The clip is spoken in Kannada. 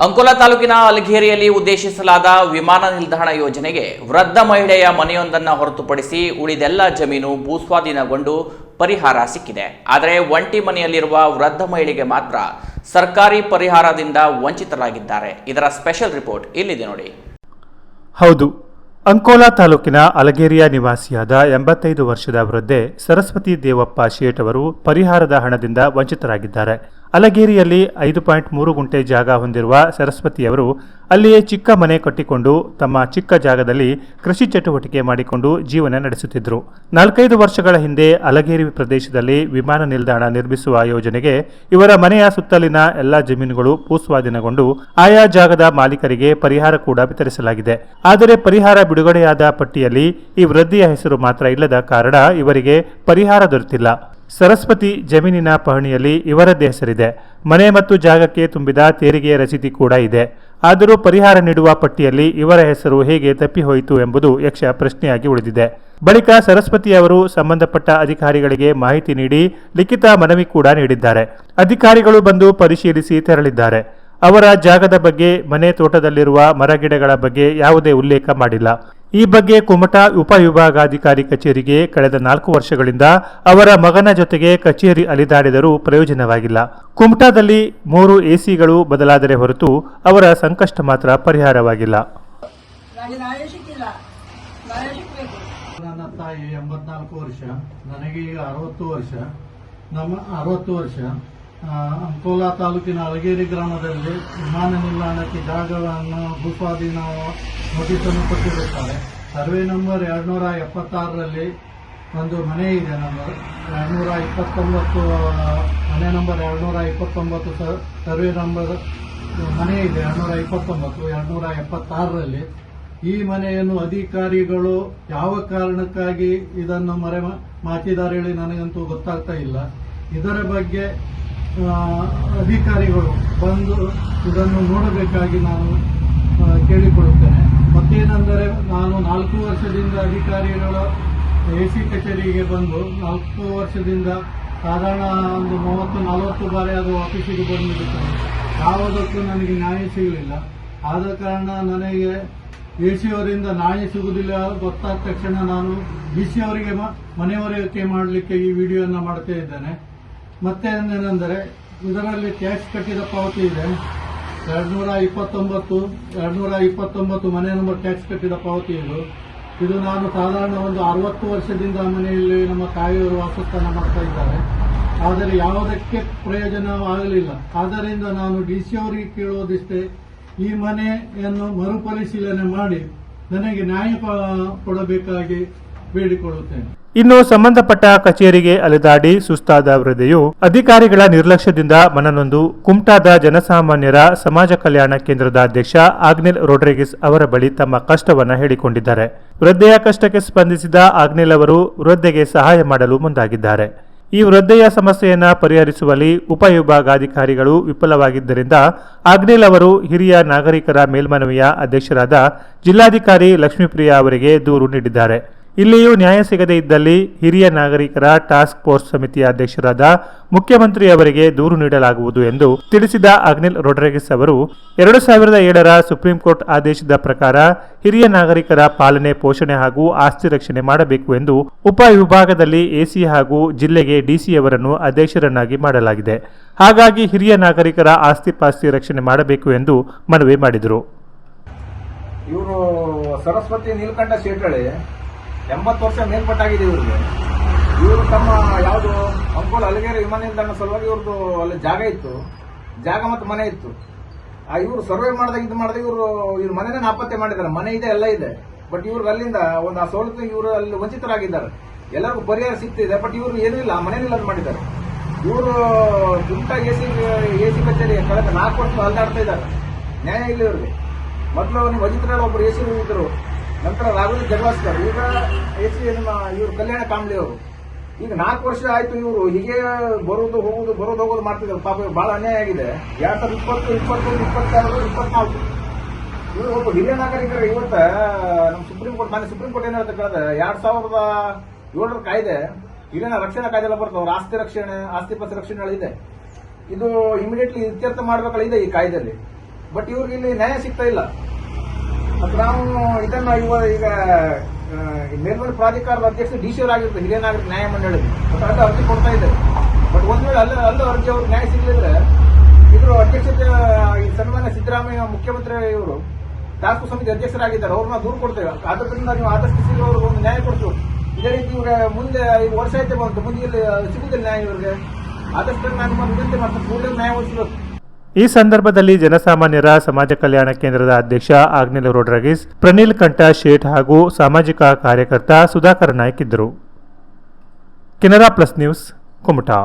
ಅಂಕೋಲಾ ತಾಲೂಕಿನ ಅಲಗೇರಿಯಲ್ಲಿ ಉದ್ದೇಶಿಸಲಾದ ವಿಮಾನ ನಿಲ್ದಾಣ ಯೋಜನೆಗೆ ವೃದ್ಧ ಮಹಿಳೆಯ ಮನೆಯೊಂದನ್ನು ಹೊರತುಪಡಿಸಿ ಉಳಿದೆಲ್ಲ ಜಮೀನು ಭೂಸ್ವಾಧೀನಗೊಂಡು ಪರಿಹಾರ ಸಿಕ್ಕಿದೆ. ಆದರೆ ಒಂಟಿ ಮನೆಯಲ್ಲಿರುವ ವೃದ್ಧ ಮಹಿಳೆಗೆ ಮಾತ್ರ ಸರ್ಕಾರಿ ಪರಿಹಾರದಿಂದ ವಂಚಿತರಾಗಿದ್ದಾರೆ. ಇದರ ಸ್ಪೆಷಲ್ ರಿಪೋರ್ಟ್ ಇಲ್ಲಿದೆ ನೋಡಿ. ಹೌದು, ಅಂಕೋಲಾ ತಾಲೂಕಿನ ಅಲಗೇರಿಯ ನಿವಾಸಿಯಾದ 85 ವರ್ಷದ ವೃದ್ಧೆ ಸರಸ್ವತಿ ದೇವಪ್ಪ ಶೇಟ್ ಅವರು ಪರಿಹಾರದ ಹಣದಿಂದ ವಂಚಿತರಾಗಿದ್ದಾರೆ. ಅಲಗೇರಿಯಲ್ಲಿ 5.3 ಗುಂಟೆ ಜಾಗ ಹೊಂದಿರುವ ಸರಸ್ವತಿಯವರು ಅಲ್ಲಿಯೇ ಚಿಕ್ಕ ಮನೆ ಕಟ್ಟಿಕೊಂಡು ತಮ್ಮ ಚಿಕ್ಕ ಜಾಗದಲ್ಲಿ ಕೃಷಿ ಚಟುವಟಿಕೆ ಮಾಡಿಕೊಂಡು ಜೀವನ ನಡೆಸುತ್ತಿದ್ದರು. 4-5 ವರ್ಷಗಳ ಹಿಂದೆ ಅಲಗೇರಿ ಪ್ರದೇಶದಲ್ಲಿ ವಿಮಾನ ನಿಲ್ದಾಣ ನಿರ್ಮಿಸುವ ಯೋಜನೆಗೆ ಇವರ ಮನೆಯ ಸುತ್ತಲಿನ ಎಲ್ಲ ಜಮೀನುಗಳು ಭೂಸ್ವಾಧೀನಗೊಂಡು ಆಯಾ ಜಾಗದ ಮಾಲೀಕರಿಗೆ ಪರಿಹಾರ ಕೂಡ ವಿತರಿಸಲಾಗಿದೆ. ಆದರೆ ಪರಿಹಾರ ಬಿಡುಗಡೆಯಾದ ಪಟ್ಟಿಯಲ್ಲಿ ಈ ವೃದ್ಧಿಯ ಹೆಸರು ಮಾತ್ರ ಇಲ್ಲದ ಕಾರಣ ಇವರಿಗೆ ಪರಿಹಾರ ದೊರೆತಿಲ್ಲ. ಸರಸ್ವತಿ ಜಮೀನಿನ ಪಹಣಿಯಲ್ಲಿ ಇವರದ್ದೇ ಹೆಸರಿದೆ. ಮನೆ ಮತ್ತು ಜಾಗಕ್ಕೆ ತುಂಬಿದ ತೆರಿಗೆಯ ರಸೀದಿ ಕೂಡ ಇದೆ. ಆದರೂ ಪರಿಹಾರ ನೀಡುವ ಪಟ್ಟಿಯಲ್ಲಿ ಇವರ ಹೆಸರು ಹೇಗೆ ತಪ್ಪಿಹೋಯಿತು ಎಂಬುದು ಯಕ್ಷ ಪ್ರಶ್ನೆಯಾಗಿ ಉಳಿದಿದೆ. ಬಳಿಕ ಸರಸ್ವತಿ ಅವರು ಸಂಬಂಧಪಟ್ಟ ಅಧಿಕಾರಿಗಳಿಗೆ ಮಾಹಿತಿ ನೀಡಿ ಲಿಖಿತ ಮನವಿ ಕೂಡ ನೀಡಿದ್ದಾರೆ. ಅಧಿಕಾರಿಗಳು ಬಂದು ಪರಿಶೀಲಿಸಿ ತೆರಳಿದ್ದಾರೆ. ಅವರ ಜಾಗದ ಬಗ್ಗೆ, ಮನೆ ತೋಟದಲ್ಲಿರುವ ಮರಗಿಡಗಳ ಬಗ್ಗೆ ಯಾವುದೇ ಉಲ್ಲೇಖ ಮಾಡಿಲ್ಲ. ಈ ಬಗ್ಗೆ ಕುಮಟಾ ಉಪವಿಭಾಗಾಧಿಕಾರಿ ಕಚೇರಿಗೆ ಕಳೆದ 4 ವರ್ಷಗಳಿಂದ ಅವರ ಮಗನ ಜೊತೆಗೆ ಕಚೇರಿ ಅಲಿದಾಡಿದರೂ ಪ್ರಯೋಜನವಾಗಿಲ್ಲ. ಕುಮಟಾದಲ್ಲಿ 3 ಎಸಿಗಳು ಬದಲಾದರೆ ಹೊರತು ಅವರ ಸಂಕಷ್ಟ ಮಾತ್ರ ಪರಿಹಾರವಾಗಿಲ್ಲ. ನನ್ನ ತಾಯಿ 84 ವರ್ಷ, ನನಗೆ ಈಗ 60 ವರ್ಷ. ನಮ್ಮ 60 ವರ್ಷ ಅಂಕೋಲಾ ತಾಲೂಕಿನ ಅಲಗೇರಿ ಗ್ರಾಮದಲ್ಲಿ ವಿಮಾನ ನಿಲ್ದಾಣಕ್ಕೆ ಜಾಗವನ್ನು ಭೂಸ್ವಾಧೀನ ನೋಟಿಸನ್ನು ಕೊಟ್ಟಿರುತ್ತಾರೆ. ಸರ್ವೆ ನಂಬರ್ 276ರಲ್ಲಿ ಒಂದು ಮನೆ ಇದೆ. ನಂಬರ್ 229, ಮನೆ ನಂಬರ್ 229, ಸರ್ವೆ ನಂಬರ್ ಮನೆ ಇದೆ 229, 276ರಲ್ಲಿ. ಈ ಮನೆಯನ್ನು ಅಧಿಕಾರಿಗಳು ಯಾವ ಕಾರಣಕ್ಕಾಗಿ ಇದನ್ನು ಮಾಚಿದ್ದಾರೆ ಹೇಳಿ ನನಗಂತೂ ಗೊತ್ತಾಗ್ತಾ ಇಲ್ಲ. ಇದರ ಬಗ್ಗೆ ಅಧಿಕಾರಿಗಳು ಬಂದು ಇದನ್ನು ನೋಡಬೇಕಾಗಿ ನಾನು ಕೇಳಿಕೊಳ್ಳುತ್ತೇನೆ. ಮತ್ತೇನೆಂದರೆ, ನಾನು 4 ವರ್ಷದಿಂದ ಅಧಿಕಾರಿಗಳ ಎಸಿ ಕಚೇರಿಗೆ ಬಂದು 4 ವರ್ಷದಿಂದ ಸಾಧಾರಣ ಒಂದು 30-40 ಬಾರಿ ಅದು ಆಫೀಸಿಗೆ ಬಂದಿರುತ್ತೇನೆ. ಯಾವುದಕ್ಕೂ ನನಗೆ ನ್ಯಾಯ ಸಿಗಲಿಲ್ಲ. ಆದ ಕಾರಣ ನನಗೆ ಎಸಿ ಅವರಿಂದ ನ್ಯಾಯ ಸಿಗುವುದಿಲ್ಲ ಗೊತ್ತಾದ ತಕ್ಷಣ ನಾನು ಡಿಸಿ ಅವರಿಗೆ ಮನೆಯವರಿಕೆ ಮಾಡಲಿಕ್ಕೆ ಈ ವಿಡಿಯೋನ ಮಾಡ್ತಾ ಇದ್ದೇನೆ. ಮತ್ತೆ ಏನೆಂದರೆ, ಇದರಲ್ಲಿ ಟ್ಯಾಕ್ಸ್ ಕಟ್ಟಿದ ಪಾವತಿ ಇದೆ 229 ಮನೆ ನಂಬರ್ ಟ್ಯಾಕ್ಸ್ ಕಟ್ಟಿದ ಪಾವತಿ ಇದು ನಾನು ಸಾಧಾರಣ ಒಂದು 60 ವರ್ಷದಿಂದ ಮನೆಯಲ್ಲಿ ನಮ್ಮ ತಾಯಿಯವರು ವಾಸಸ್ಥಾನ ಮಾಡ್ತಾ ಇದ್ದಾರೆ. ಆದರೆ ಯಾವುದಕ್ಕೆ ಪ್ರಯೋಜನವಾಗಲಿಲ್ಲ. ಆದ್ದರಿಂದ ನಾನು ಡಿಸಿ ಅವರಿಗೆ ಕೇಳುವುದಿಷ್ಟೇ, ಈ ಮನೆಯನ್ನು ಮರುಪರಿಶೀಲನೆ ಮಾಡಿ ನನಗೆ ನ್ಯಾಯ ಕೊಡಬೇಕಾಗಿ ಬೇಡಿಕೊಳ್ಳುತ್ತೇನೆ. ಇನ್ನು ಸಂಬಂಧಪಟ್ಟ ಕಚೇರಿಗೆ ಅಲೆದಾಡಿ ಸುಸ್ತಾದ ವೃದ್ಧೆಯು ಅಧಿಕಾರಿಗಳ ನಿರ್ಲಕ್ಷ್ಯದಿಂದ ಮನನೊಂದು ಕುಮಟಾದ ಜನಸಾಮಾನ್ಯರ ಸಮಾಜ ಕಲ್ಯಾಣ ಕೇಂದ್ರದ ಅಧ್ಯಕ್ಷ ಆಗ್ನೆಲ್ ರೋಡ್ರಿಗಿಸ್ ಅವರ ಬಳಿ ತಮ್ಮ ಕಷ್ಟವನ್ನು ಹೇಳಿಕೊಂಡಿದ್ದಾರೆ. ವೃದ್ಧೆಯ ಕಷ್ಟಕ್ಕೆ ಸ್ಪಂದಿಸಿದ ಆಗ್ನೆಲ್ ಅವರು ವೃದ್ಧೆಗೆ ಸಹಾಯ ಮಾಡಲು ಮುಂದಾಗಿದ್ದಾರೆ. ಈ ವೃದ್ಧೆಯ ಸಮಸ್ಯೆಯನ್ನು ಪರಿಹರಿಸುವಲ್ಲಿ ಉಪವಿಭಾಗಾಧಿಕಾರಿಗಳು ವಿಫಲವಾಗಿದ್ದರಿಂದ ಆಗ್ನೆಲ್ ಅವರು ಹಿರಿಯ ನಾಗರಿಕರ ಮೇಲ್ಮನವಿಯ ಅಧ್ಯಕ್ಷರಾದ ಜಿಲ್ಲಾಧಿಕಾರಿ ಲಕ್ಷ್ಮೀಪ್ರಿಯಾ ಅವರಿಗೆ ದೂರು ನೀಡಿದ್ದಾರೆ. ಇಲ್ಲಿಯೂ ನ್ಯಾಯ ಸಿಗದೇ ಇದ್ದಲ್ಲಿ ಹಿರಿಯ ನಾಗರಿಕರ ಟಾಸ್ಕ್ ಫೋರ್ಸ್ ಸಮಿತಿಯ ಅಧ್ಯಕ್ಷರಾದ ಮುಖ್ಯಮಂತ್ರಿ ಅವರಿಗೆ ದೂರು ನೀಡಲಾಗುವುದು ಎಂದು ತಿಳಿಸಿದ ಆಗ್ನೆಲ್ ರೋಡ್ರಿಗಿಸ್ ಅವರು 2007ರ ಸುಪ್ರೀಂ ಕೋರ್ಟ್ ಆದೇಶದ ಪ್ರಕಾರ ಹಿರಿಯ ನಾಗರಿಕರ ಪಾಲನೆ, ಪೋಷಣೆ ಹಾಗೂ ಆಸ್ತಿ ರಕ್ಷಣೆ ಮಾಡಬೇಕು ಎಂದು ಉಪವಿಭಾಗದಲ್ಲಿ ಎಸಿ ಹಾಗೂ ಜಿಲ್ಲೆಗೆ ಡಿಸಿಯವರನ್ನು ಅಧ್ಯಕ್ಷರನ್ನಾಗಿ ಮಾಡಲಾಗಿದೆ. ಹಾಗಾಗಿ ಹಿರಿಯ ನಾಗರಿಕರ ಆಸ್ತಿ ಪಾಸ್ತಿ ರಕ್ಷಣೆ ಮಾಡಬೇಕು ಎಂದು ಮನವಿ ಮಾಡಿದರು. ಇವರು ಸರಸ್ವತಿ ನೀಲಕಂಠ ಶೇಟಳೆ 80 ವರ್ಷ ಮೇಲ್ಪಟ್ಟಾಗಿದೆ ಇವ್ರಿಗೆ. ಇವರು ತಮ್ಮ ಯಾವುದು ಅಂಕೋಲಾ ಅಲಗೇರಿ ವಿಮಾನ ನಿಲ್ದಾಣ ಸಲುವಾಗಿ ಇವ್ರದ್ದು ಅಲ್ಲಿ ಜಾಗ ಇತ್ತು, ಜಾಗ ಮತ್ತು ಮನೆ ಇತ್ತು. ಇವರು ಸರ್ವೆ ಮಾಡಿದಾಗ ಇವ್ರ ಮನೆನೇ ನಾಪತ್ತೆ ಮಾಡಿದ್ದಾರೆ. ಮನೆ ಇದೆ, ಎಲ್ಲ ಇದೆ. ಬಟ್ ಇವ್ರಿಗೆ ಅಲ್ಲಿಂದ ಒಂದು ಆ ಸವಲತ್ತು ಇವರು ಅಲ್ಲಿ ವಂಚಿತರಾಗಿದ್ದಾರೆ. ಎಲ್ಲರಿಗೂ ಪರಿಹಾರ ಸಿಗ್ತಿದೆ, ಬಟ್ ಇವ್ರು ಏನೂ ಇಲ್ಲ, ಮನೇನಿಲ್ಲ ಅಂತ ಮಾಡಿದ್ದಾರೆ. ಇವರು ಕುಮಟಾ ಎಸಿ ಕಚೇರಿ ಕಳೆದ 4 ವರ್ಷ ಅಲ್ದಾಡ್ತಾ ಇದ್ದಾರೆ. ನ್ಯಾಯ ಇಲ್ಲ ಇವ್ರಿಗೆ. ಮೊದಲು ನೀವು ವಂಚಿತರಲ್ಲಿ ಒಬ್ಬರು ಎಸಿ ಇದ್ದರು, ನಂತರ ರಾಘವೇಂದ್ರ ಜಗವಾಸ್ಕರ್, ಈಗ ಎಸಿ ಇವರು ಕಲ್ಯಾಣ ಕಾಂಬ್ಳಿ ಅವರು. ಈಗ 4 ವರ್ಷ ಆಯ್ತು ಇವರು ಹೀಗೆ ಬರೋದು ಹೋಗೋದು ಮಾಡ್ತಿದ್ದಾರೆ. ಪಾಪ ಬಹಳ ಅನ್ಯಾಯ ಆಗಿದೆ. 2020, 21, 22, 24 ಇವರು ಒಬ್ಬ ಹಿರಿಯ ನಾಗರಿಕರ ಇವತ್ತ ನಮ್ಮ ಸುಪ್ರೀಂ ಕೋರ್ಟ್ ಏನ್ ಹೇಳ್ತಾ ಕೇಳಿದ್ರೆ 2007ರ ಕಾಯ್ದೆ ಹಿರಿಯ ರಕ್ಷಣಾ ಕಾಯ್ದೆ ಎಲ್ಲ ಬರ್ತವೆ. ಆಸ್ತಿ ರಕ್ಷಣೆ, ಆಸ್ತಿ ಪಾಸ್ತಿ ರಕ್ಷಣೆ ಇದೆ. ಇದು ಇಮಿಡಿಯೇಟ್ಲಿ ಇತ್ಯರ್ಥ ಮಾಡಬೇಕಲ್ಲ ಇದೆ ಈ ಕಾಯ್ದೆಯಲ್ಲಿ. ಬಟ್ ಇವ್ರಿಗೆ ಇಲ್ಲಿ ನ್ಯಾಯ ಸಿಗ್ತಾ ಇಲ್ಲ. ಮತ್ತು ನಾವು ಇದನ್ನ ಈಗ ಮೇಲ್ಮನೆ ಪ್ರಾಧಿಕಾರದ ಅಧ್ಯಕ್ಷ ಡಿ ಸಿ ಅವರಾಗಿರ್ತಾರೆ, ಹಿರಿಯ ನಾಗರಿಕ ನ್ಯಾಯ ಮಂಡಳಿಗೆ, ಮತ್ತು ಅಲ್ಲಿ ಅರ್ಜಿ ಕೊಡ್ತಾ ಇದ್ದಾರೆ. ಬಟ್ ಒಂದ್ ವೇಳೆ ಅಲ್ಲೂ ಅರ್ಜಿ ಅವ್ರಿಗೆ ನ್ಯಾಯ ಸಿಗಲಿದ್ರೆ ಇದ್ರ ಅಧ್ಯಕ್ಷತೆ ಸನ್ಮಾನ್ಯ ಸಿದ್ದರಾಮಯ್ಯ ಮುಖ್ಯಮಂತ್ರಿ ಇವರು ಟಾಸ್ಕ್ ಸಮಿತಿ ಅಧ್ಯಕ್ಷರಾಗಿದ್ದಾರೆ, ಅವ್ರನ್ನ ದೂರು ಕೊಡ್ತೇವೆ. ಆದ್ದರಿಂದ ನೀವು ಆದಷ್ಟು ಶೀಘ್ರ ಅವ್ರಿಗೆ ಒಂದು ನ್ಯಾಯ ಕೊಡ್ತೀವಿ. ಇದೇ ರೀತಿ ಇವ್ರಿಗೆ ಮುಂದೆ ಈಗ ವರ್ಷ ಐತೆ ಬಂತು, ಮುಂದೆ ಇಲ್ಲಿ ಸಿಗುದಿಲ್ಲ ನ್ಯಾಯ ಇವ್ರಿಗೆ. ಆದಷ್ಟು ನಾನು ನಿಮ್ಮ ವಿನಂತಿ ಮಾಡ್ತೀನಿ, ಕೂಡಲೇ ನ್ಯಾಯ ಒದಗಿಸಬೇಕು. ಈ ಸಂದರ್ಭದಲ್ಲಿ ಜನಸಾಮಾನ್ಯರ ಸಮಾಜ ಕಲ್ಯಾಣ ಕೇಂದ್ರದ ಅಧ್ಯಕ್ಷ ಆಗ್ನೇಲ್ ರೋಡ್ರಗೀಸ್, ಪ್ರನಿಲ್ ಕಂಠ ಶೇಠ್ ಹಾಗೂ ಸಾಮಾಜಿಕ ಕಾರ್ಯಕರ್ತ ಸುಧಾಕರ್ ನಾಯ್ಕ್ ಇದ್ದರು. Canara plus news, Kumta.